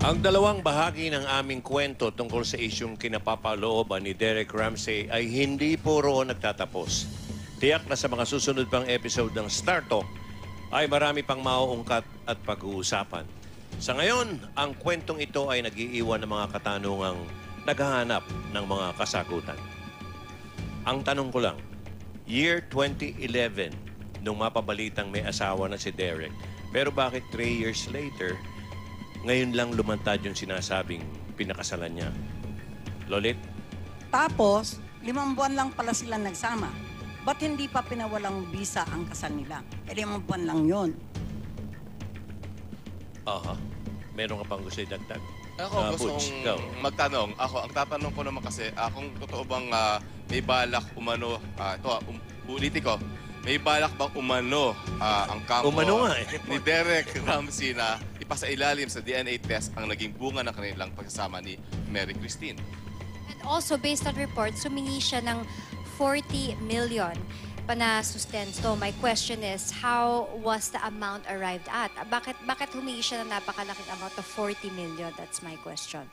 Ang dalawang bahagi ng aming kwento tungkol sa isyong kinapapalooban ni Derek Ramsey ay hindi puro nagtatapos. Tiyak na sa mga susunod pang episode ng Star Talk ay marami pang mauungkat at pag-uusapan. Sa ngayon, ang kwentong ito ay nag-iiwan ng mga katanungang naghahanap ng mga kasagutan. Ang tanong ko lang, year 2011, nung mapabalitang may asawa na si Derek, pero bakit 3 years later, ngayon lang lumantad yung sinasabing pinakasalan niya? Lolit? Tapos, 5 buwan lang pala sila nagsama. Ba't hindi pa pinawalang visa ang kasal nila? 5 buwan lang yun. Aha. Meron ka pang gusto idagdag? Ako Butch, gustong ikaw. magtanong. Ako, ang tatanong ko naman kasi, kung totoo bang may balak umano, ulitin ko, may balak bang umano ang kampo Umano nga eh. ni Derek Ramsey na ipasailalim sa DNA test ang naging bunga ng kanilang pagsasama ni Mary Christine? And also, based on reports, sumingi siya ng 40 million panasustento. My question is, how was the amount arrived at? Bakit humingi siya ng napakalaking amount of 40 million? That's my question.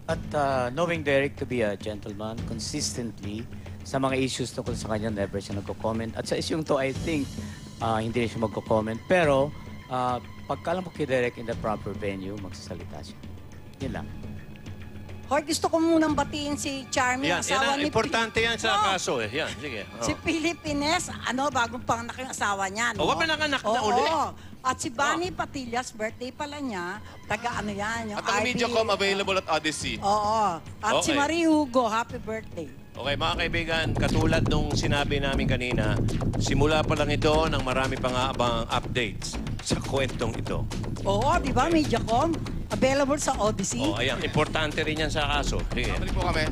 At knowing Derek to be a gentleman, consistently, sa mga issues tungkol sa kanya, never siya nagko-comment. At sa isyong to, I think, hindi na siya magko-comment. Pero, pagkalam mo kay Derek in the proper venue, magsasalita siya. Yun lang. Hoy, gusto ko munang batiin si Charmy, Yan, asawa yan, ni importante yan sa No. kaso eh. Yan, sige. Si Philip Ines, bagong panganak yung asawa niya, no? Oh, pinanganak na Oo. uli. At si Bunny Patillas, birthday pala niya, taga ano yan, yung At ang Mediacom available at Odyssey. Oo. At si Okay. Marie Hugo, happy birthday. Okay, mga kaibigan, katulad nung sinabi namin kanina, simula pa lang ito ng marami pang aabang updates sa kwentong ito. Oo, di ba, Mediacom? Available sa Odyssey. Oh, ayan, importante rin yan sa kaso. Sige. Balik po kami.